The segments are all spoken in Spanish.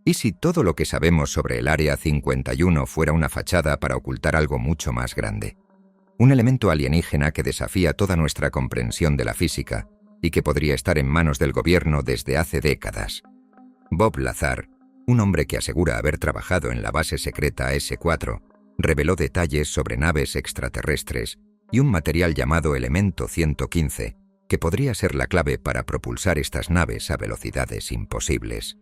¿Y si todo lo que sabemos sobre el Área 51 fuera una fachada para ocultar algo mucho más grande? Un elemento alienígena que desafía toda nuestra comprensión de la física y que podría estar en manos del gobierno desde hace décadas. Bob Lazar, un hombre que asegura haber trabajado en la base secreta S4, reveló detalles sobre naves extraterrestres y un material llamado Elemento 115, que podría ser la clave para propulsar estas naves a velocidades imposibles.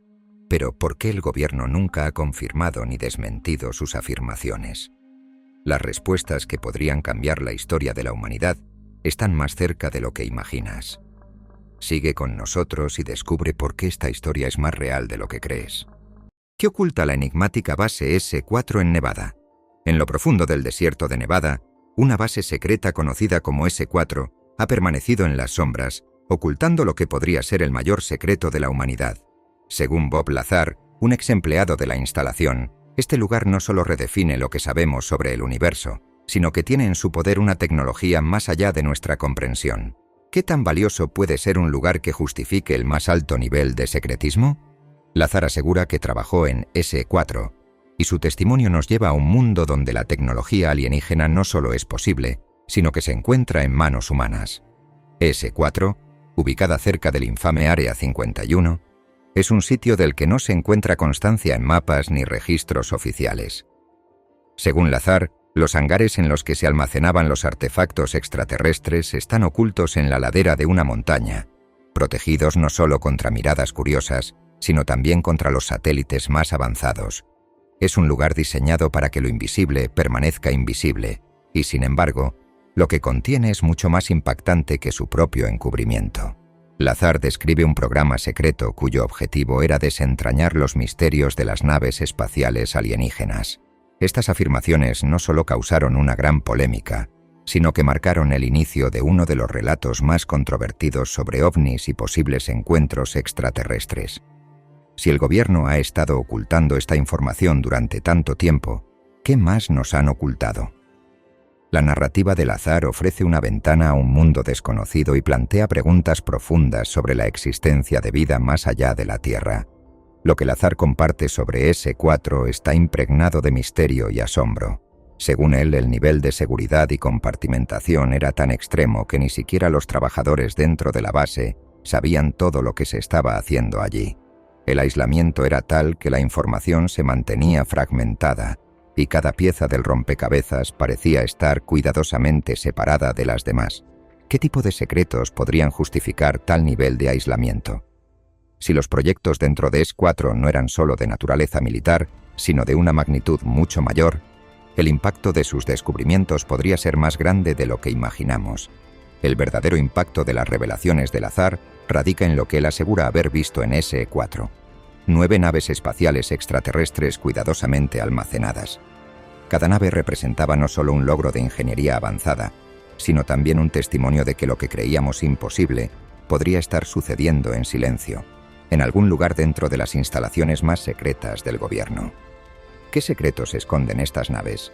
Pero ¿por qué el gobierno nunca ha confirmado ni desmentido sus afirmaciones? Las respuestas que podrían cambiar la historia de la humanidad están más cerca de lo que imaginas. Sigue con nosotros y descubre por qué esta historia es más real de lo que crees. ¿Qué oculta la enigmática base S4 en Nevada? En lo profundo del desierto de Nevada, una base secreta conocida como S4 ha permanecido en las sombras, ocultando lo que podría ser el mayor secreto de la humanidad. Según Bob Lazar, un ex empleado de la instalación, este lugar no solo redefine lo que sabemos sobre el universo, sino que tiene en su poder una tecnología más allá de nuestra comprensión. ¿Qué tan valioso puede ser un lugar que justifique el más alto nivel de secretismo? Lazar asegura que trabajó en S4, y su testimonio nos lleva a un mundo donde la tecnología alienígena no solo es posible, sino que se encuentra en manos humanas. S4, ubicada cerca del infame Área 51, es un sitio del que no se encuentra constancia en mapas ni registros oficiales. Según Lazar, los hangares en los que se almacenaban los artefactos extraterrestres están ocultos en la ladera de una montaña, protegidos no solo contra miradas curiosas, sino también contra los satélites más avanzados. Es un lugar diseñado para que lo invisible permanezca invisible, y sin embargo, lo que contiene es mucho más impactante que su propio encubrimiento. Lazar describe un programa secreto cuyo objetivo era desentrañar los misterios de las naves espaciales alienígenas. Estas afirmaciones no solo causaron una gran polémica, sino que marcaron el inicio de uno de los relatos más controvertidos sobre ovnis y posibles encuentros extraterrestres. Si el gobierno ha estado ocultando esta información durante tanto tiempo, ¿qué más nos han ocultado? La narrativa de Lazar ofrece una ventana a un mundo desconocido y plantea preguntas profundas sobre la existencia de vida más allá de la Tierra. Lo que Lazar comparte sobre S4 está impregnado de misterio y asombro. Según él, el nivel de seguridad y compartimentación era tan extremo que ni siquiera los trabajadores dentro de la base sabían todo lo que se estaba haciendo allí. El aislamiento era tal que la información se mantenía fragmentada, y cada pieza del rompecabezas parecía estar cuidadosamente separada de las demás. ¿Qué tipo de secretos podrían justificar tal nivel de aislamiento? Si los proyectos dentro de S4 no eran solo de naturaleza militar, sino de una magnitud mucho mayor, el impacto de sus descubrimientos podría ser más grande de lo que imaginamos. El verdadero impacto de las revelaciones de Lazar radica en lo que él asegura haber visto en S4. 9 naves espaciales extraterrestres cuidadosamente almacenadas. Cada nave representaba no solo un logro de ingeniería avanzada, sino también un testimonio de que lo que creíamos imposible podría estar sucediendo en silencio, en algún lugar dentro de las instalaciones más secretas del gobierno. ¿Qué secretos esconden estas naves?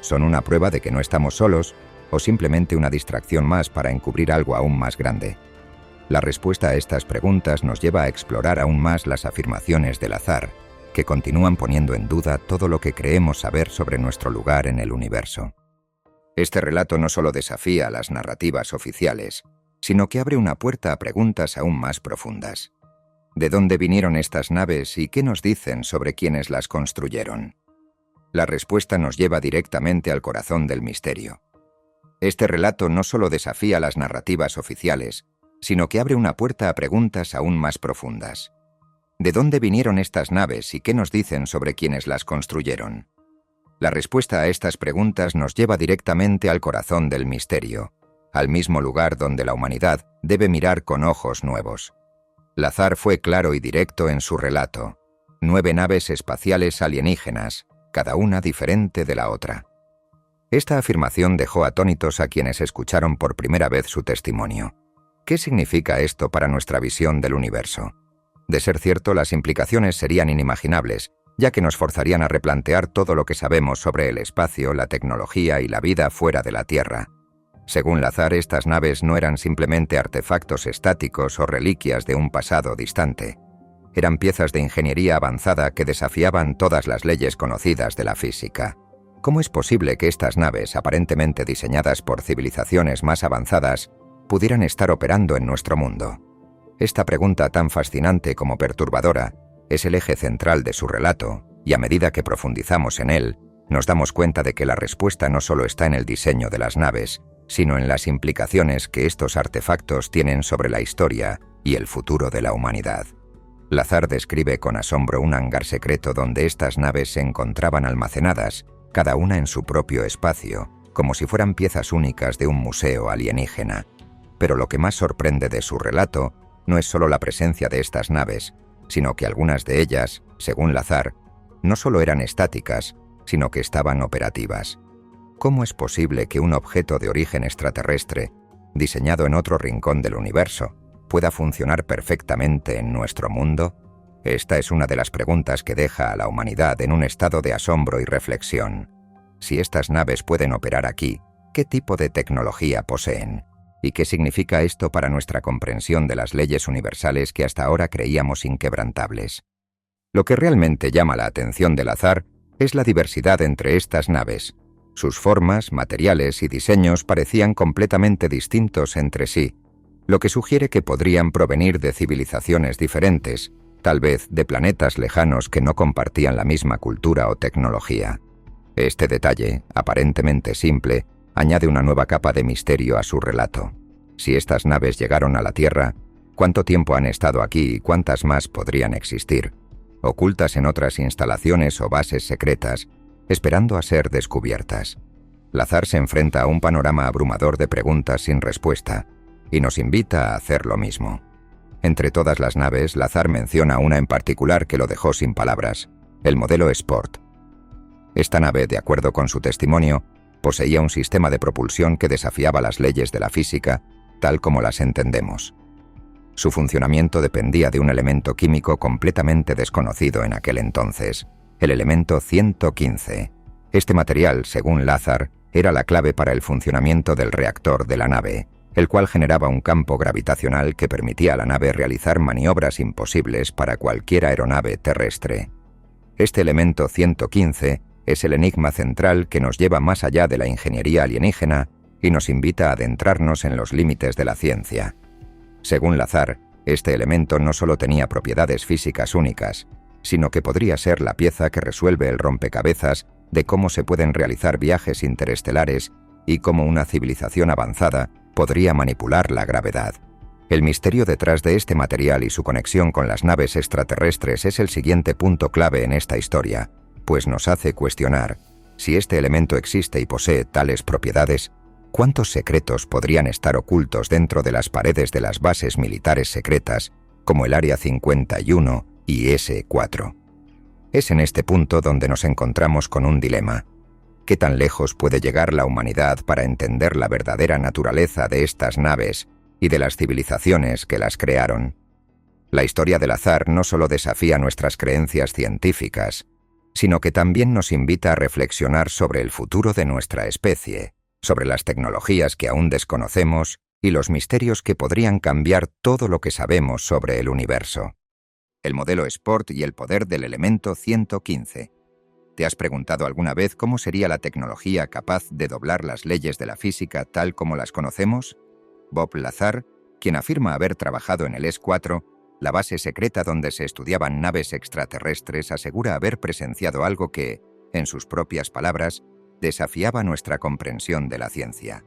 ¿Son una prueba de que no estamos solos o simplemente una distracción más para encubrir algo aún más grande? La respuesta a estas preguntas nos lleva a explorar aún más las afirmaciones de Lazar, que continúan poniendo en duda todo lo que creemos saber sobre nuestro lugar en el universo. Este relato no solo desafía las narrativas oficiales, sino que abre una puerta a preguntas aún más profundas. ¿De dónde vinieron estas naves y qué nos dicen sobre quienes las construyeron? La respuesta nos lleva directamente al corazón del misterio. Este relato no solo desafía las narrativas oficiales, sino que abre una puerta a preguntas aún más profundas. ¿De dónde vinieron estas naves y qué nos dicen sobre quienes las construyeron? La respuesta a estas preguntas nos lleva directamente al corazón del misterio, al mismo lugar donde la humanidad debe mirar con ojos nuevos. Lazar fue claro y directo en su relato. 9 naves espaciales alienígenas, cada una diferente de la otra. Esta afirmación dejó atónitos a quienes escucharon por primera vez su testimonio. ¿Qué significa esto para nuestra visión del universo? De ser cierto, las implicaciones serían inimaginables, ya que nos forzarían a replantear todo lo que sabemos sobre el espacio, la tecnología y la vida fuera de la Tierra. Según Lazar, estas naves no eran simplemente artefactos estáticos o reliquias de un pasado distante. Eran piezas de ingeniería avanzada que desafiaban todas las leyes conocidas de la física. ¿Cómo es posible que estas naves, aparentemente diseñadas por civilizaciones más avanzadas, pudieran estar operando en nuestro mundo? Esta pregunta, tan fascinante como perturbadora, es el eje central de su relato, y a medida que profundizamos en él, nos damos cuenta de que la respuesta no solo está en el diseño de las naves, sino en las implicaciones que estos artefactos tienen sobre la historia y el futuro de la humanidad. Lazar describe con asombro un hangar secreto donde estas naves se encontraban almacenadas, cada una en su propio espacio, como si fueran piezas únicas de un museo alienígena. Pero lo que más sorprende de su relato no es solo la presencia de estas naves, sino que algunas de ellas, según Lazar, no solo eran estáticas, sino que estaban operativas. ¿Cómo es posible que un objeto de origen extraterrestre, diseñado en otro rincón del universo, pueda funcionar perfectamente en nuestro mundo? Esta es una de las preguntas que deja a la humanidad en un estado de asombro y reflexión. Si estas naves pueden operar aquí, ¿qué tipo de tecnología poseen? ¿Y qué significa esto para nuestra comprensión de las leyes universales que hasta ahora creíamos inquebrantables? Lo que realmente llama la atención de Lazar es la diversidad entre estas naves. Sus formas, materiales y diseños parecían completamente distintos entre sí, lo que sugiere que podrían provenir de civilizaciones diferentes, tal vez de planetas lejanos que no compartían la misma cultura o tecnología. Este detalle, aparentemente simple, añade una nueva capa de misterio a su relato. Si estas naves llegaron a la Tierra, ¿cuánto tiempo han estado aquí y cuántas más podrían existir, ocultas en otras instalaciones o bases secretas, esperando a ser descubiertas? Lazar se enfrenta a un panorama abrumador de preguntas sin respuesta y nos invita a hacer lo mismo. Entre todas las naves, Lazar menciona una en particular que lo dejó sin palabras: el modelo Sport. Esta nave, de acuerdo con su testimonio, poseía un sistema de propulsión que desafiaba las leyes de la física, tal como las entendemos. Su funcionamiento dependía de un elemento químico completamente desconocido en aquel entonces, el elemento 115. Este material, según Lazar, era la clave para el funcionamiento del reactor de la nave, el cual generaba un campo gravitacional que permitía a la nave realizar maniobras imposibles para cualquier aeronave terrestre. Este elemento 115 es el enigma central que nos lleva más allá de la ingeniería alienígena y nos invita a adentrarnos en los límites de la ciencia. Según Lazar, este elemento no solo tenía propiedades físicas únicas, sino que podría ser la pieza que resuelve el rompecabezas de cómo se pueden realizar viajes interestelares y cómo una civilización avanzada podría manipular la gravedad. El misterio detrás de este material y su conexión con las naves extraterrestres es el siguiente punto clave en esta historia, pues nos hace cuestionar: si este elemento existe y posee tales propiedades, ¿cuántos secretos podrían estar ocultos dentro de las paredes de las bases militares secretas, como el Área 51 y S4? Es en este punto donde nos encontramos con un dilema. ¿Qué tan lejos puede llegar la humanidad para entender la verdadera naturaleza de estas naves y de las civilizaciones que las crearon? La historia de Lazar no solo desafía nuestras creencias científicas, sino que también nos invita a reflexionar sobre el futuro de nuestra especie, sobre las tecnologías que aún desconocemos y los misterios que podrían cambiar todo lo que sabemos sobre el universo. El modelo Sport y el poder del elemento 115. ¿Te has preguntado alguna vez cómo sería la tecnología capaz de doblar las leyes de la física tal como las conocemos? Bob Lazar, quien afirma haber trabajado en el S4, la base secreta donde se estudiaban naves extraterrestres, asegura haber presenciado algo que, en sus propias palabras, desafiaba nuestra comprensión de la ciencia.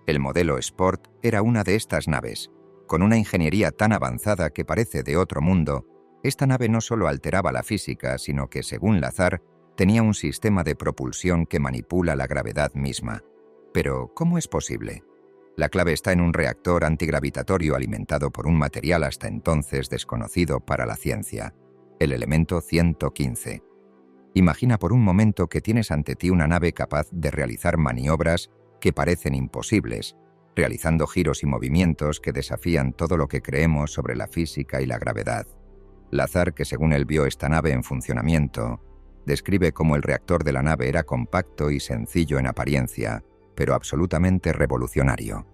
El modelo Sport era una de estas naves. Con una ingeniería tan avanzada que parece de otro mundo, esta nave no solo alteraba la física, sino que, según Lazar, tenía un sistema de propulsión que manipula la gravedad misma. Pero, ¿cómo es posible? La clave está en un reactor antigravitatorio alimentado por un material hasta entonces desconocido para la ciencia, el elemento 115. Imagina por un momento que tienes ante ti una nave capaz de realizar maniobras que parecen imposibles, realizando giros y movimientos que desafían todo lo que creemos sobre la física y la gravedad. Lazar, que según él vio esta nave en funcionamiento, describe cómo el reactor de la nave era compacto y sencillo en apariencia, pero absolutamente revolucionario.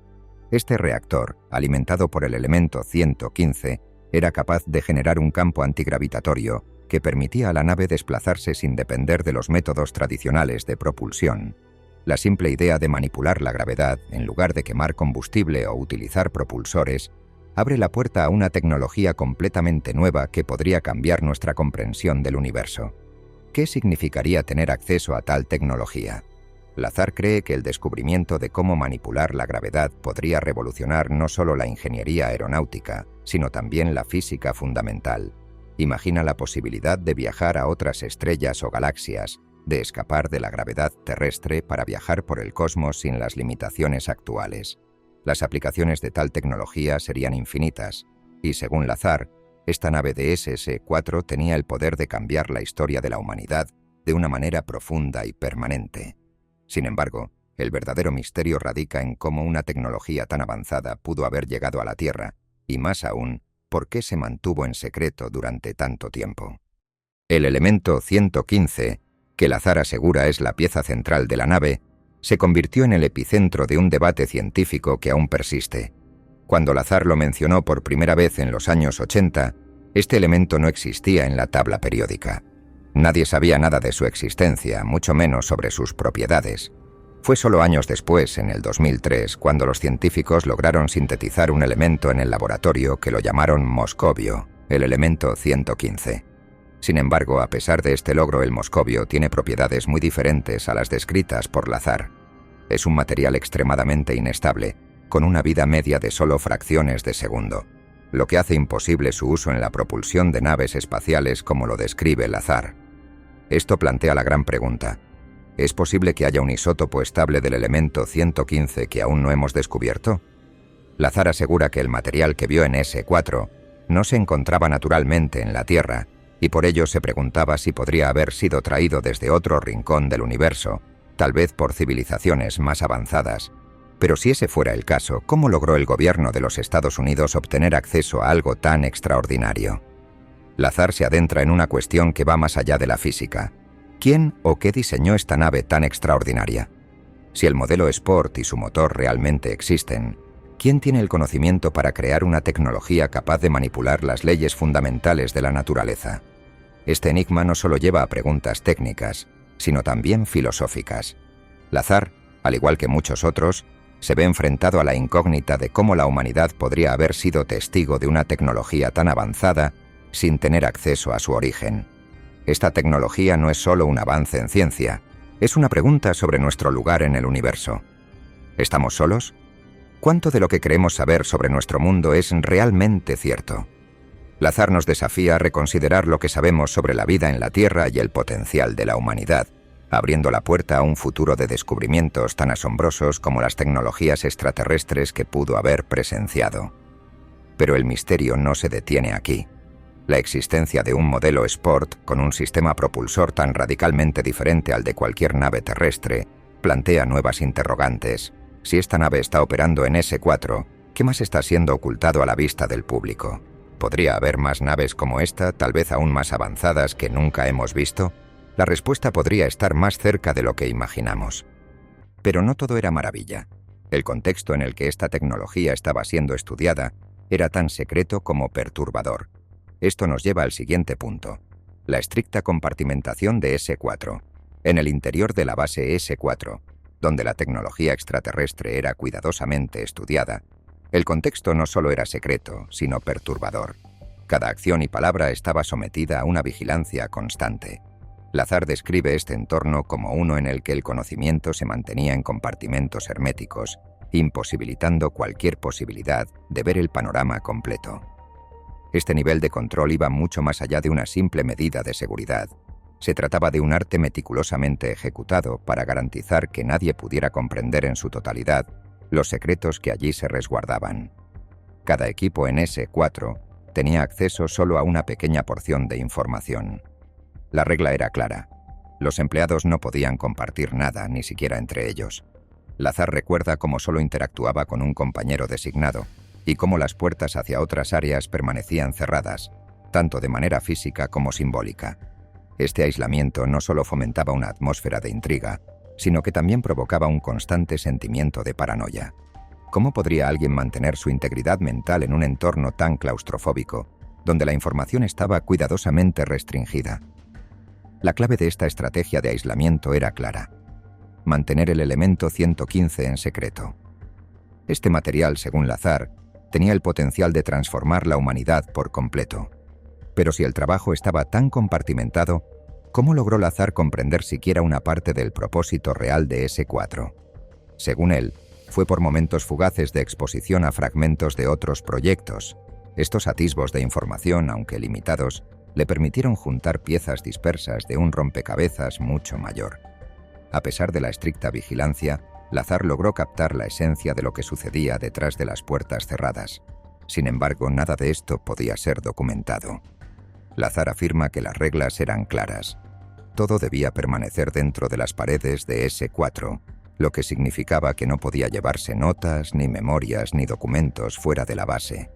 Este reactor, alimentado por el elemento 115, Era capaz de generar un campo antigravitatorio que permitía a la nave desplazarse sin depender de los métodos tradicionales de propulsión. La simple idea de manipular la gravedad, en lugar de quemar combustible o utilizar propulsores, abre la puerta a una tecnología completamente nueva que podría cambiar nuestra comprensión del universo. ¿Qué significaría tener acceso a tal tecnología? Lazar cree que el descubrimiento de cómo manipular la gravedad podría revolucionar no solo la ingeniería aeronáutica, sino también la física fundamental. Imagina la posibilidad de viajar a otras estrellas o galaxias, de escapar de la gravedad terrestre para viajar por el cosmos sin las limitaciones actuales. Las aplicaciones de tal tecnología serían infinitas, y según Lazar, esta nave de SS-4 tenía el poder de cambiar la historia de la humanidad de una manera profunda y permanente. Sin embargo, el verdadero misterio radica en cómo una tecnología tan avanzada pudo haber llegado a la Tierra, y más aún, por qué se mantuvo en secreto durante tanto tiempo. El elemento 115, que Lazar asegura es la pieza central de la nave, se convirtió en el epicentro de un debate científico que aún persiste. Cuando Lazar lo mencionó por primera vez en los años 80, este elemento no existía en la tabla periódica. Nadie sabía nada de su existencia, mucho menos sobre sus propiedades. Fue solo años después, en el 2003, cuando los científicos lograron sintetizar un elemento en el laboratorio que lo llamaron moscovio, el elemento 115. Sin embargo, a pesar de este logro, el moscovio tiene propiedades muy diferentes a las descritas por Lazar. Es un material extremadamente inestable, con una vida media de solo fracciones de segundo, lo que hace imposible su uso en la propulsión de naves espaciales como lo describe Lazar. Esto plantea la gran pregunta: ¿es posible que haya un isótopo estable del elemento 115 que aún no hemos descubierto? Lazar asegura que el material que vio en S4 no se encontraba naturalmente en la Tierra, y por ello se preguntaba si podría haber sido traído desde otro rincón del universo, tal vez por civilizaciones más avanzadas. Pero si ese fuera el caso, ¿cómo logró el gobierno de los Estados Unidos obtener acceso a algo tan extraordinario? Lazar se adentra en una cuestión que va más allá de la física. ¿Quién o qué diseñó esta nave tan extraordinaria? Si el modelo Sport y su motor realmente existen, ¿quién tiene el conocimiento para crear una tecnología capaz de manipular las leyes fundamentales de la naturaleza? Este enigma no solo lleva a preguntas técnicas, sino también filosóficas. Lazar, al igual que muchos otros, se ve enfrentado a la incógnita de cómo la humanidad podría haber sido testigo de una tecnología tan avanzada sin tener acceso a su origen. Esta tecnología no es solo un avance en ciencia, es una pregunta sobre nuestro lugar en el universo. ¿Estamos solos? ¿Cuánto de lo que creemos saber sobre nuestro mundo es realmente cierto? Lazar nos desafía a reconsiderar lo que sabemos sobre la vida en la Tierra y el potencial de la humanidad, abriendo la puerta a un futuro de descubrimientos tan asombrosos como las tecnologías extraterrestres que pudo haber presenciado. Pero el misterio no se detiene aquí. La existencia de un modelo Sport con un sistema propulsor tan radicalmente diferente al de cualquier nave terrestre plantea nuevas interrogantes. Si esta nave está operando en S4, ¿qué más está siendo ocultado a la vista del público? ¿Podría haber más naves como esta, tal vez aún más avanzadas, que nunca hemos visto? La respuesta podría estar más cerca de lo que imaginamos. Pero no todo era maravilla. El contexto en el que esta tecnología estaba siendo estudiada era tan secreto como perturbador. Esto nos lleva al siguiente punto: la estricta compartimentación de S4. En el interior de la base S4, donde la tecnología extraterrestre era cuidadosamente estudiada, el contexto no solo era secreto, sino perturbador. Cada acción y palabra estaba sometida a una vigilancia constante. Lazar describe este entorno como uno en el que el conocimiento se mantenía en compartimentos herméticos, imposibilitando cualquier posibilidad de ver el panorama completo. Este nivel de control iba mucho más allá de una simple medida de seguridad. Se trataba de un arte meticulosamente ejecutado para garantizar que nadie pudiera comprender en su totalidad los secretos que allí se resguardaban. Cada equipo en S4 tenía acceso solo a una pequeña porción de información. La regla era clara: los empleados no podían compartir nada, ni siquiera entre ellos. Lazar recuerda cómo solo interactuaba con un compañero designado y cómo las puertas hacia otras áreas permanecían cerradas, tanto de manera física como simbólica. Este aislamiento no solo fomentaba una atmósfera de intriga, sino que también provocaba un constante sentimiento de paranoia. ¿Cómo podría alguien mantener su integridad mental en un entorno tan claustrofóbico donde la información estaba cuidadosamente restringida. La clave de esta estrategia de aislamiento era clara: mantener el elemento 115 en secreto. Este material, según Lazar, tenía el potencial de transformar la humanidad por completo. Pero si el trabajo estaba tan compartimentado, ¿cómo logró Lazar comprender siquiera una parte del propósito real de S4? Según él, fue por momentos fugaces de exposición a fragmentos de otros proyectos. Estos atisbos de información, aunque limitados, le permitieron juntar piezas dispersas de un rompecabezas mucho mayor. A pesar de la estricta vigilancia, Lazar logró captar la esencia de lo que sucedía detrás de las puertas cerradas. Sin embargo, nada de esto podía ser documentado. Lazar afirma que las reglas eran claras. Todo debía permanecer dentro de las paredes de S4, lo que significaba que no podía llevarse notas, ni memorias, ni documentos fuera de la base.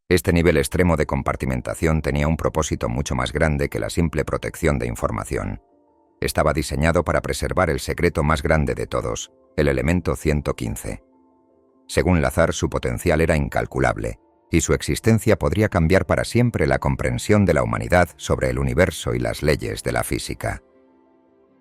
Este nivel extremo de compartimentación tenía un propósito mucho más grande que la simple protección de información. Estaba diseñado para preservar el secreto más grande de todos, el elemento 115. Según Lazar, su potencial era incalculable, y su existencia podría cambiar para siempre la comprensión de la humanidad sobre el universo y las leyes de la física.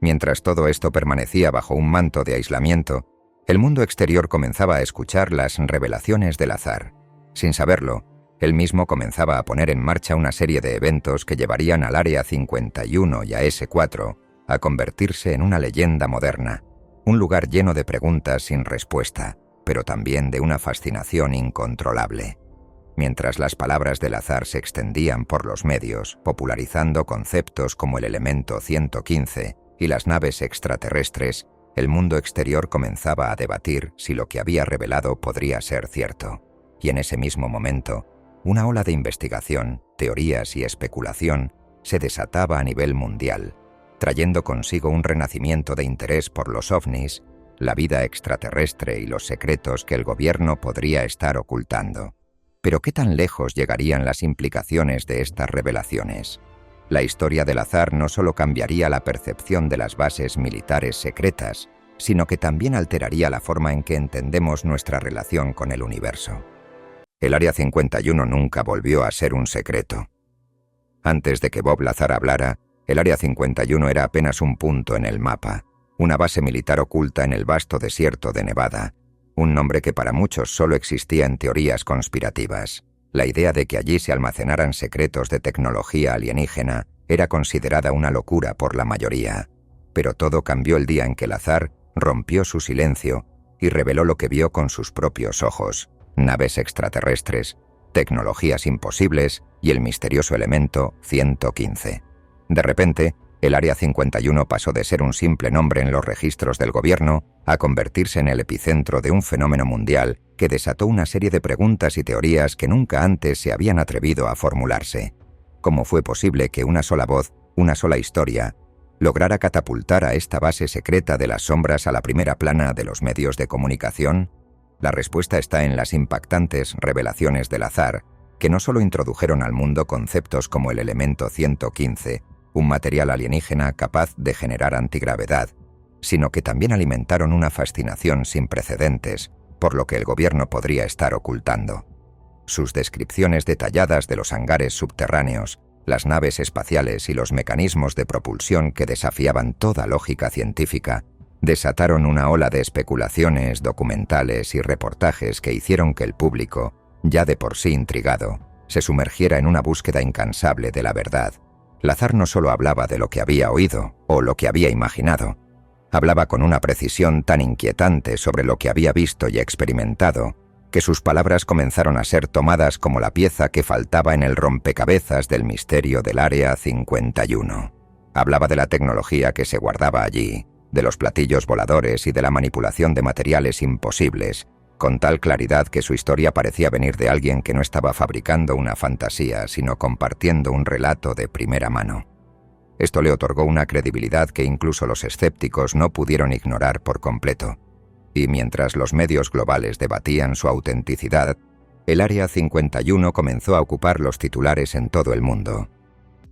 Mientras todo esto permanecía bajo un manto de aislamiento, el mundo exterior comenzaba a escuchar las revelaciones de Lazar. Sin saberlo, él mismo comenzaba a poner en marcha una serie de eventos que llevarían al Área 51 y a S4 a convertirse en una leyenda moderna, un lugar lleno de preguntas sin respuesta, pero también de una fascinación incontrolable. Mientras las palabras de Lazar se extendían por los medios, popularizando conceptos como el elemento 115 y las naves extraterrestres, el mundo exterior comenzaba a debatir si lo que había revelado podría ser cierto. Y en ese mismo momento, una ola de investigación, teorías y especulación se desataba a nivel mundial, trayendo consigo un renacimiento de interés por los ovnis, la vida extraterrestre y los secretos que el gobierno podría estar ocultando. Pero ¿qué tan lejos llegarían las implicaciones de estas revelaciones? La historia de Lazar no solo cambiaría la percepción de las bases militares secretas, sino que también alteraría la forma en que entendemos nuestra relación con el universo. El Área 51 nunca volvió a ser un secreto. Antes de que Bob Lazar hablara, el Área 51 era apenas un punto en el mapa, una base militar oculta en el vasto desierto de Nevada, un nombre que para muchos solo existía en teorías conspirativas. La idea de que allí se almacenaran secretos de tecnología alienígena era considerada una locura por la mayoría. Pero todo cambió el día en que Lazar rompió su silencio y reveló lo que vio con sus propios ojos: naves extraterrestres, tecnologías imposibles y el misterioso elemento 115. De repente, el Área 51 pasó de ser un simple nombre en los registros del gobierno a convertirse en el epicentro de un fenómeno mundial que desató una serie de preguntas y teorías que nunca antes se habían atrevido a formularse. ¿Cómo fue posible que una sola voz, una sola historia, lograra catapultar a esta base secreta de las sombras a la primera plana de los medios de comunicación? La respuesta está en las impactantes revelaciones de Lazar, que no solo introdujeron al mundo conceptos como el elemento 115, un material alienígena capaz de generar antigravedad, sino que también alimentaron una fascinación sin precedentes por lo que el gobierno podría estar ocultando. Sus descripciones detalladas de los hangares subterráneos, las naves espaciales y los mecanismos de propulsión que desafiaban toda lógica científica desataron una ola de especulaciones, documentales y reportajes que hicieron que el público, ya de por sí intrigado, se sumergiera en una búsqueda incansable de la verdad. Lazar no solo hablaba de lo que había oído o lo que había imaginado, hablaba con una precisión tan inquietante sobre lo que había visto y experimentado, que sus palabras comenzaron a ser tomadas como la pieza que faltaba en el rompecabezas del misterio del Área 51. Hablaba de la tecnología que se guardaba allí, de los platillos voladores y de la manipulación de materiales imposibles, con tal claridad que su historia parecía venir de alguien que no estaba fabricando una fantasía, sino compartiendo un relato de primera mano. Esto le otorgó una credibilidad que incluso los escépticos no pudieron ignorar por completo. Y mientras los medios globales debatían su autenticidad, el Área 51 comenzó a ocupar los titulares en todo el mundo.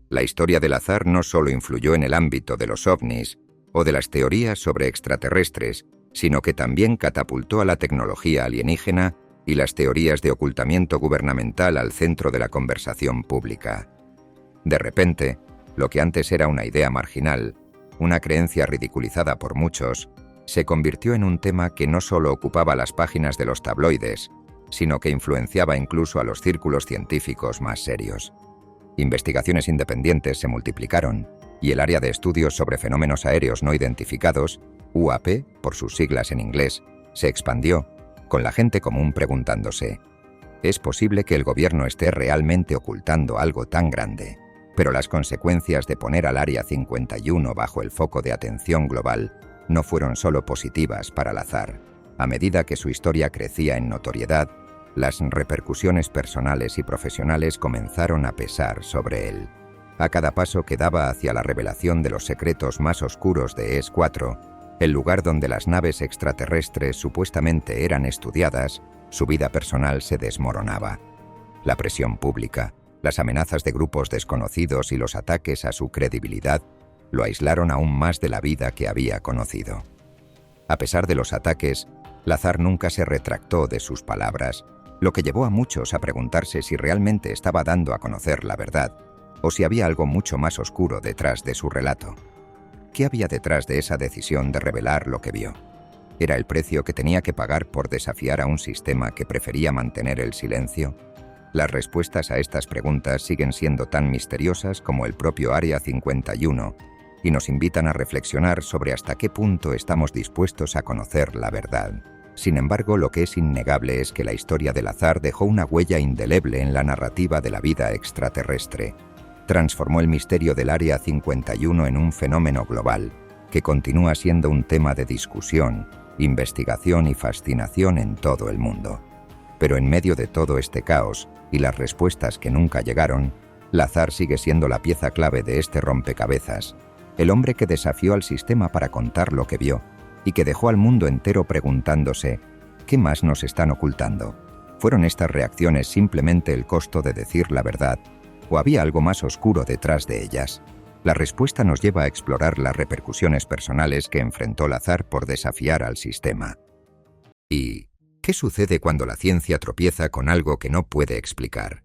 La historia de Lazar no solo influyó en el ámbito de los ovnis o de las teorías sobre extraterrestres, sino que también catapultó a la tecnología alienígena y las teorías de ocultamiento gubernamental al centro de la conversación pública. De repente, lo que antes era una idea marginal, una creencia ridiculizada por muchos, se convirtió en un tema que no solo ocupaba las páginas de los tabloides, sino que influenciaba incluso a los círculos científicos más serios. Investigaciones independientes se multiplicaron y el área de estudios sobre fenómenos aéreos no identificados, UAP, por sus siglas en inglés, se expandió, con la gente común preguntándose: ¿es posible que el gobierno esté realmente ocultando algo tan grande? Pero las consecuencias de poner al Área 51 bajo el foco de atención global no fueron solo positivas para Lazar. A medida que su historia crecía en notoriedad, las repercusiones personales y profesionales comenzaron a pesar sobre él. A cada paso que daba hacia la revelación de los secretos más oscuros de ES-4, el lugar donde las naves extraterrestres supuestamente eran estudiadas, su vida personal se desmoronaba. La presión pública, las amenazas de grupos desconocidos y los ataques a su credibilidad lo aislaron aún más de la vida que había conocido. A pesar de los ataques, Lazar nunca se retractó de sus palabras, lo que llevó a muchos a preguntarse si realmente estaba dando a conocer la verdad, o si había algo mucho más oscuro detrás de su relato. ¿Qué había detrás de esa decisión de revelar lo que vio? ¿Era el precio que tenía que pagar por desafiar a un sistema que prefería mantener el silencio? Las respuestas a estas preguntas siguen siendo tan misteriosas como el propio Área 51 y nos invitan a reflexionar sobre hasta qué punto estamos dispuestos a conocer la verdad. Sin embargo, lo que es innegable es que la historia de Lazar dejó una huella indeleble en la narrativa de la vida extraterrestre. Transformó el misterio del Área 51 en un fenómeno global, que continúa siendo un tema de discusión, investigación y fascinación en todo el mundo. Pero en medio de todo este caos y las respuestas que nunca llegaron, Lazar sigue siendo la pieza clave de este rompecabezas, el hombre que desafió al sistema para contar lo que vio y que dejó al mundo entero preguntándose: ¿qué más nos están ocultando? ¿Fueron estas reacciones simplemente el costo de decir la verdad, o había algo más oscuro detrás de ellas? La respuesta nos lleva a explorar las repercusiones personales que enfrentó Lazar por desafiar al sistema. ¿Y qué sucede cuando la ciencia tropieza con algo que no puede explicar?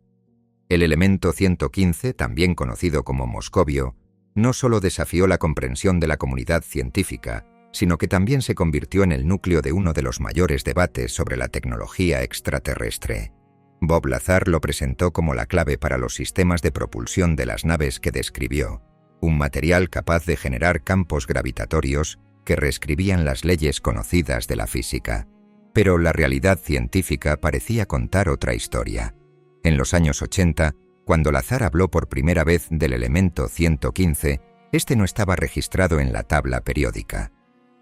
El elemento 115, también conocido como Moscovio, no solo desafió la comprensión de la comunidad científica, sino que también se convirtió en el núcleo de uno de los mayores debates sobre la tecnología extraterrestre. Bob Lazar lo presentó como la clave para los sistemas de propulsión de las naves que describió, un material capaz de generar campos gravitatorios que reescribían las leyes conocidas de la física. Pero la realidad científica parecía contar otra historia. En los años 80, cuando Lazar habló por primera vez del elemento 115, este no estaba registrado en la tabla periódica.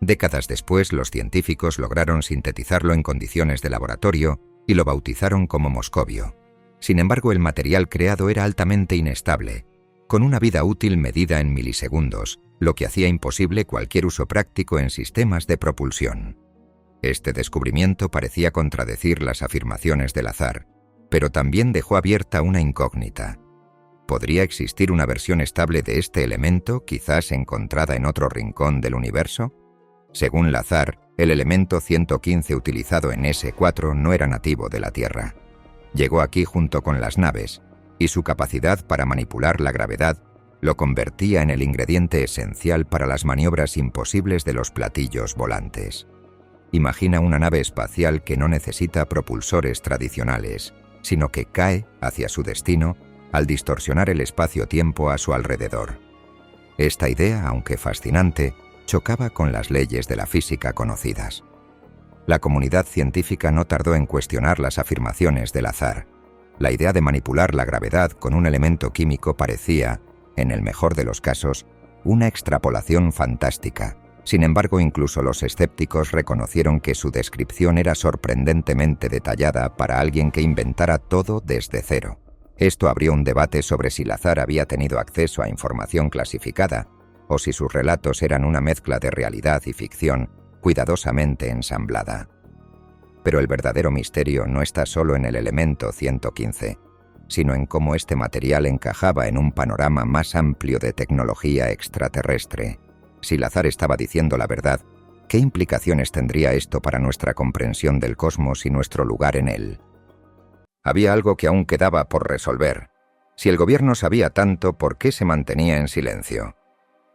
Décadas después, los científicos lograron sintetizarlo en condiciones de laboratorio y lo bautizaron como Moscovio. Sin embargo, el material creado era altamente inestable, con una vida útil medida en milisegundos, lo que hacía imposible cualquier uso práctico en sistemas de propulsión. Este descubrimiento parecía contradecir las afirmaciones de Lazar, pero también dejó abierta una incógnita. ¿Podría existir una versión estable de este elemento, quizás encontrada en otro rincón del universo? Según Lazar, el elemento 115 utilizado en ES-4 no era nativo de la Tierra. Llegó aquí junto con las naves, y su capacidad para manipular la gravedad lo convertía en el ingrediente esencial para las maniobras imposibles de los platillos volantes. Imagina una nave espacial que no necesita propulsores tradicionales, sino que cae hacia su destino al distorsionar el espacio-tiempo a su alrededor. Esta idea, aunque fascinante, chocaba con las leyes de la física conocidas. La comunidad científica no tardó en cuestionar las afirmaciones de Lazar. La idea de manipular la gravedad con un elemento químico parecía, en el mejor de los casos, una extrapolación fantástica. Sin embargo, incluso los escépticos reconocieron que su descripción era sorprendentemente detallada para alguien que inventara todo desde cero. Esto abrió un debate sobre si Lazar había tenido acceso a información clasificada, o si sus relatos eran una mezcla de realidad y ficción cuidadosamente ensamblada. Pero el verdadero misterio no está solo en el elemento 115, sino en cómo este material encajaba en un panorama más amplio de tecnología extraterrestre. Si Lazar estaba diciendo la verdad, ¿Qué implicaciones tendría esto para nuestra comprensión del cosmos y nuestro lugar en él? Había algo que aún quedaba por resolver. Si el gobierno sabía tanto, ¿por qué se mantenía en silencio?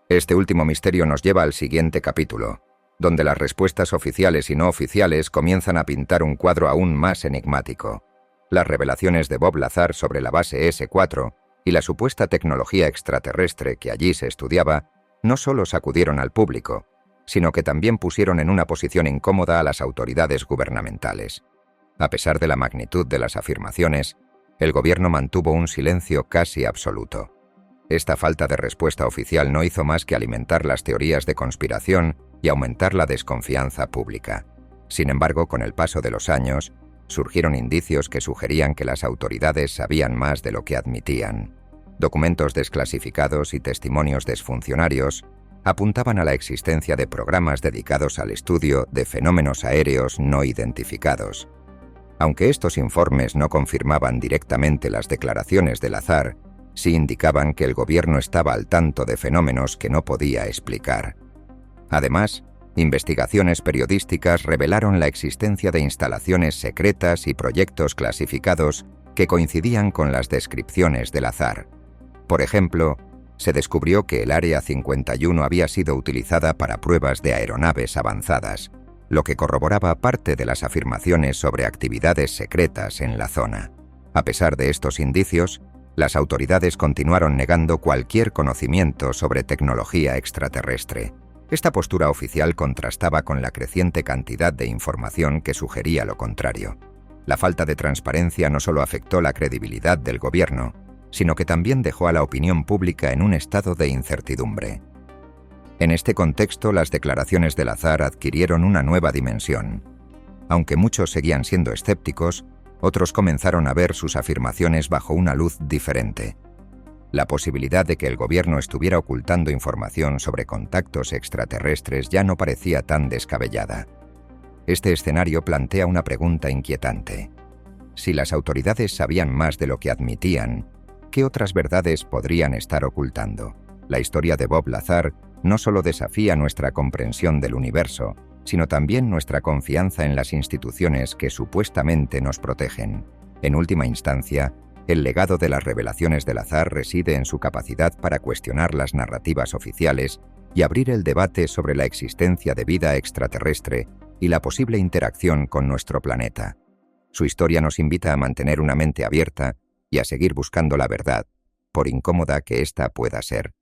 Este último misterio nos lleva al siguiente capítulo, donde las respuestas oficiales y no oficiales comienzan a pintar un cuadro aún más enigmático. Las revelaciones de Bob Lazar sobre la base S4 y la supuesta tecnología extraterrestre que allí se estudiaba no solo sacudieron al público, sino que también pusieron en una posición incómoda a las autoridades gubernamentales. A pesar de la magnitud de las afirmaciones, el gobierno mantuvo un silencio casi absoluto. Esta falta de respuesta oficial no hizo más que alimentar las teorías de conspiración y aumentar la desconfianza pública. Sin embargo, con el paso de los años, surgieron indicios que sugerían que las autoridades sabían más de lo que admitían. Documentos desclasificados y testimonios de exfuncionarios apuntaban a la existencia de programas dedicados al estudio de fenómenos aéreos no identificados. Aunque estos informes no confirmaban directamente las declaraciones de Lazar, sí indicaban que el gobierno estaba al tanto de fenómenos que no podía explicar. Además, investigaciones periodísticas revelaron la existencia de instalaciones secretas y proyectos clasificados que coincidían con las descripciones de Lazar. Por ejemplo, se descubrió que el Área 51 había sido utilizada para pruebas de aeronaves avanzadas, lo que corroboraba parte de las afirmaciones sobre actividades secretas en la zona. A pesar de estos indicios, las autoridades continuaron negando cualquier conocimiento sobre tecnología extraterrestre. Esta postura oficial contrastaba con la creciente cantidad de información que sugería lo contrario. La falta de transparencia no solo afectó la credibilidad del gobierno, sino que también dejó a la opinión pública en un estado de incertidumbre. En este contexto, las declaraciones de Lazar adquirieron una nueva dimensión. Aunque muchos seguían siendo escépticos, otros comenzaron a ver sus afirmaciones bajo una luz diferente. La posibilidad de que el gobierno estuviera ocultando información sobre contactos extraterrestres ya no parecía tan descabellada. Este escenario plantea una pregunta inquietante. Si las autoridades sabían más de lo que admitían, ¿qué otras verdades podrían estar ocultando? La historia de Bob Lazar no solo desafía nuestra comprensión del universo, sino también nuestra confianza en las instituciones que supuestamente nos protegen. En última instancia, el legado de las revelaciones de Lazar reside en su capacidad para cuestionar las narrativas oficiales y abrir el debate sobre la existencia de vida extraterrestre y la posible interacción con nuestro planeta. Su historia nos invita a mantener una mente abierta y a seguir buscando la verdad, por incómoda que ésta pueda ser.